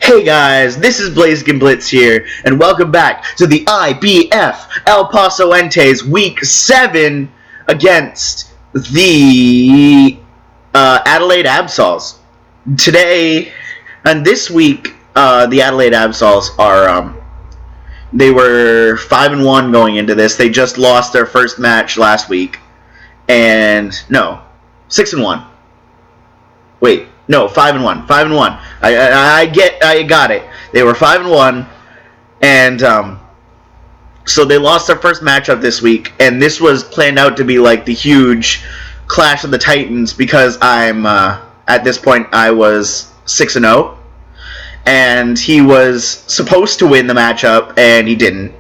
Hey guys, this is Blaziken Blitz here, and welcome back to the IBF El Paso Entes Week 7 against the Adelaide Absols. Today, and this week, the Adelaide Absols are, they were 5-1 going into this. They just lost their first match last week, and, no, 6-1. Wait. No, 5-1. 5-1. I got it. They were 5-1, and so they lost their first matchup this week, and this was planned out to be like the huge clash of the Titans because at this point I was 6-0, and he was supposed to win the matchup, and he didn't.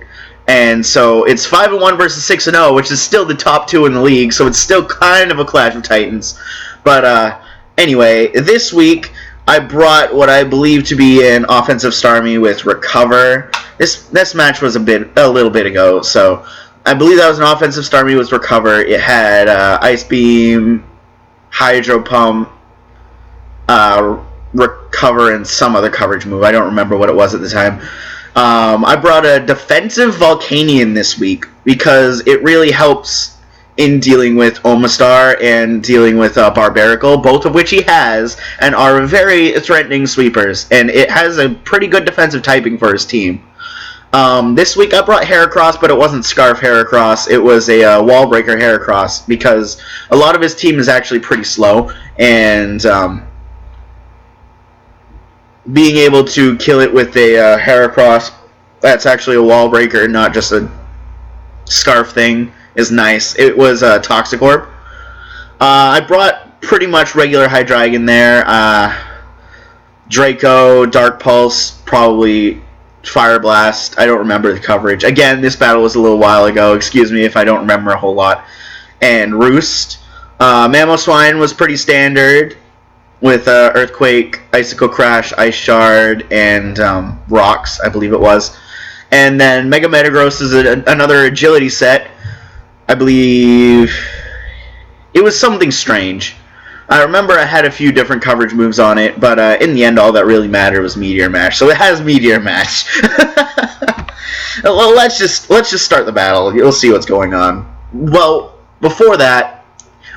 And so it's 5-1 versus 6-0, which is still the top two in the league, so it's still kind of a clash of Titans, but anyway, this week I brought what I believe to be an offensive Starmie with Recover. This match was a little bit ago, so I believe that was an offensive Starmie with Recover. It had Ice Beam, Hydro Pump, Recover, and some other coverage move. I don't remember what it was at the time. I brought a defensive Volcanion this week because it really helps in dealing with Omastar and dealing with Barbarical, both of which he has, and are very threatening sweepers, and it has a pretty good defensive typing for his team. This week I brought Heracross, but it wasn't Scarf Heracross, it was a Wall Breaker Heracross, because a lot of his team is actually pretty slow, and being able to kill it with a Heracross that's actually a Wall Breaker, not just a Scarf thing, is nice. It was Toxic Orb. I brought pretty much regular Hydreigon there. Draco, Dark Pulse, probably Fire Blast. I don't remember the coverage. Again, this battle was a little while ago. Excuse me if I don't remember a whole lot. And Roost. Mamoswine was pretty standard with Earthquake, Icicle Crash, Ice Shard, and Rocks, I believe it was. And then Mega Metagross is another agility set. I believe it was something strange. I remember I had a few different coverage moves on it, but in the end all that really mattered was Meteor Mash. So it has Meteor Mash. Well, let's just start the battle. You'll see what's going on. Well, before that,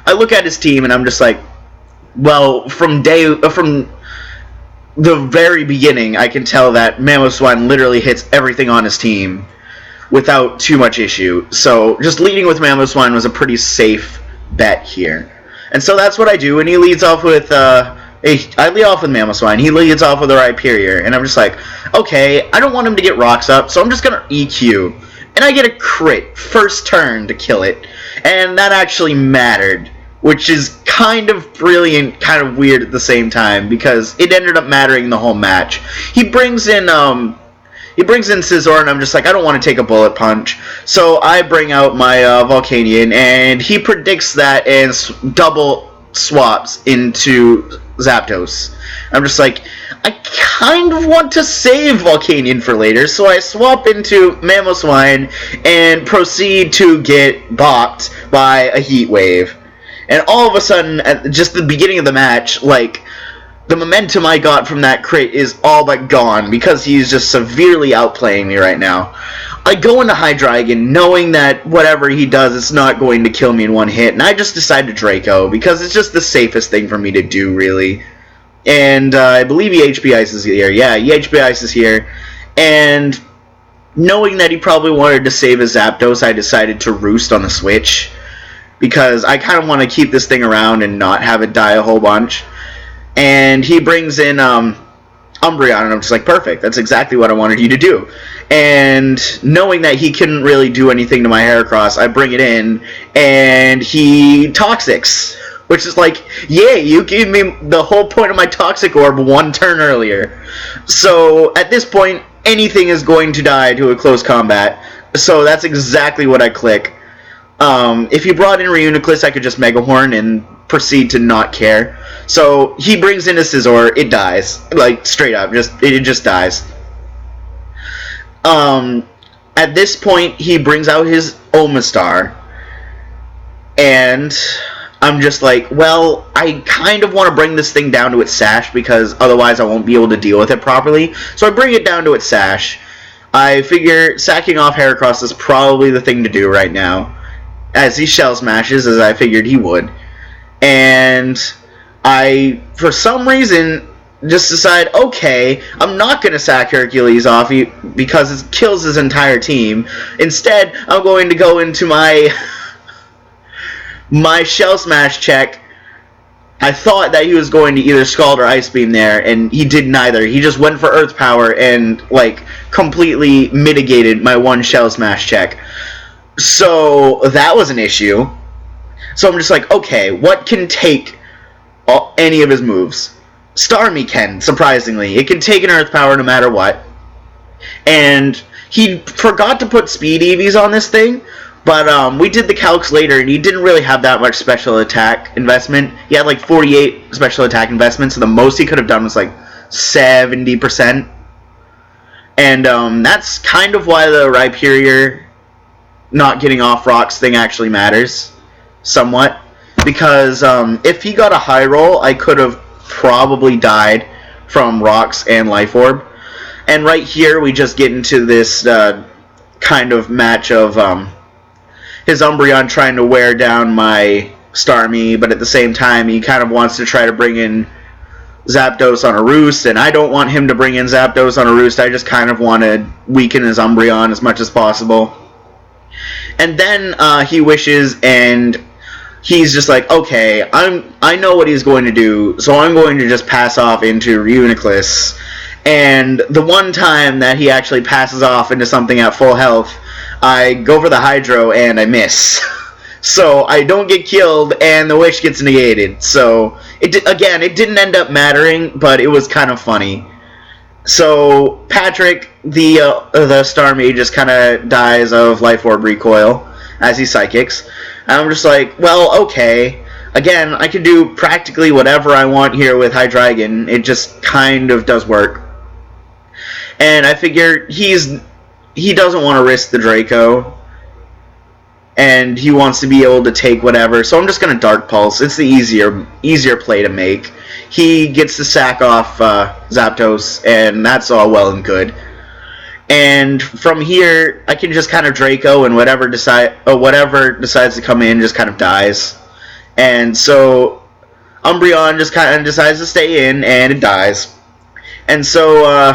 I look at his team and I'm just like, well, from the very beginning, I can tell that Mamoswine literally hits everything on his team without too much issue. So just leading with Mamoswine was a pretty safe bet here. And so that's what I do, and he leads off with, I lead off with Mamoswine, he leads off with a Rhyperior, and I'm just like, okay, I don't want him to get rocks up, so I'm just gonna EQ. And I get a crit, first turn to kill it, and that actually mattered, which is kind of brilliant, kind of weird at the same time, because it ended up mattering the whole match. He brings in Scizor, and I'm just like, I don't want to take a bullet punch. So I bring out my Volcanion, and he predicts that and double swaps into Zapdos. I'm just like, I kind of want to save Volcanion for later, so I swap into Mamoswine and proceed to get bopped by a Heat Wave. And all of a sudden, at just the beginning of the match, like, the momentum I got from that crit is all but gone because he's just severely outplaying me right now. I go into Hydreigon knowing that whatever he does, it's not going to kill me in one hit, and I just decide to Draco because it's just the safest thing for me to do, really. And I believe EHB Ice is here. Yeah, EHB Ice is here. And knowing that he probably wanted to save his Zapdos, I decided to Roost on the switch because I kind of want to keep this thing around and not have it die a whole bunch. And he brings in Umbreon, and I'm just like, perfect, that's exactly what I wanted you to do. And knowing that he couldn't really do anything to my Heracross, I bring it in, and he Toxics, which is like, yay, you gave me the whole point of my Toxic Orb one turn earlier. So at this point, anything is going to die to a close combat, so that's exactly what I click. If he brought in Reuniclus, I could just Mega Horn and proceed to not care. So he brings in a Scizor, it dies. Like, straight up, it just dies. At this point, he brings out his Omastar, and I'm just like, well, I kind of want to bring this thing down to its sash because otherwise I won't be able to deal with it properly. So I bring it down to its sash. I figure sacking off Heracross is probably the thing to do right now, as he shell smashes, as I figured he would. And I, for some reason, just decide, okay, I'm not going to sack Hercules off because it kills his entire team. Instead, I'm going to go into my shell smash check. I thought that he was going to either Scald or Ice Beam there, and he did neither. He just went for Earth Power and, like, completely mitigated my one shell smash check. So that was an issue. So I'm just like, okay, what can take any of his moves? Starmie can, surprisingly. It can take an Earth Power no matter what. And he forgot to put Speed EVs on this thing, but we did the calcs later, and he didn't really have that much special attack investment. He had like 48 special attack investments, so the most he could have done was like 70%. And that's kind of why the Rhyperior not getting off rocks thing actually matters, somewhat. Because if he got a high roll, I could have probably died from rocks and Life Orb. And right here, we just get into this kind of match of his Umbreon trying to wear down my Starmie, but at the same time, he kind of wants to try to bring in Zapdos on a Roost, and I don't want him to bring in Zapdos on a Roost. I just kind of want to weaken his Umbreon as much as possible. And then he wishes, and he's just like, okay, I know what he's going to do, so I'm going to just pass off into Reuniclus. And the one time that he actually passes off into something at full health, I go for the Hydro and I miss. So I don't get killed and the wish gets negated. So, it didn't end up mattering, but it was kind of funny. So Patrick, the Starmie, just kind of dies of Life Orb recoil as he Psychics. And I'm just like, well, okay. Again, I can do practically whatever I want here with Hydreigon. It just kind of does work. And I figure he doesn't want to risk the Draco. And he wants to be able to take whatever. So I'm just going to Dark Pulse. It's the easier play to make. He gets to sack off Zapdos, and that's all well and good. And from here, I can just kind of Draco, and whatever decides to come in just kind of dies. And so Umbreon just kind of decides to stay in, and it dies. And so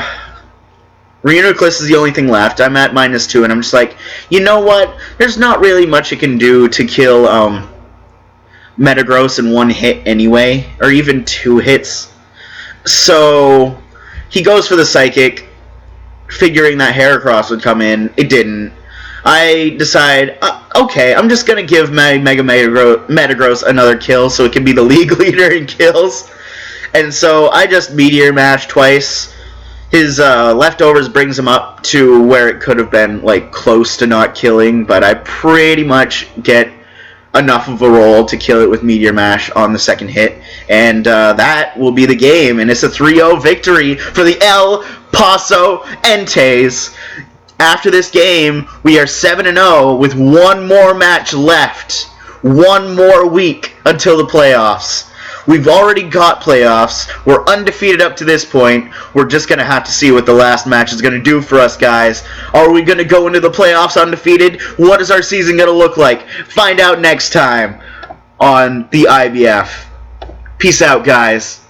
Reuniclus is the only thing left. I'm at -2, and I'm just like, you know what? There's not really much it can do to kill Metagross in one hit anyway, or even 2 hits. So he goes for the Psychic, figuring that Heracross would come in. It didn't. I decide, okay, I'm just going to give my Metagross another kill so it can be the league leader in kills. And so I just Meteor Mash twice. His leftovers brings him up to where it could have been like close to not killing, but I pretty much get enough of a roll to kill it with Meteor Mash on the second hit, and that will be the game, and it's a 3-0 victory for the El Paso Entes. After this game, we are 7-0 with one more match left, one more week until the playoffs. We've already got playoffs. We're undefeated up to this point. We're just going to have to see what the last match is going to do for us, guys. Are we going to go into the playoffs undefeated? What is our season going to look like? Find out next time on the IBF. Peace out, guys.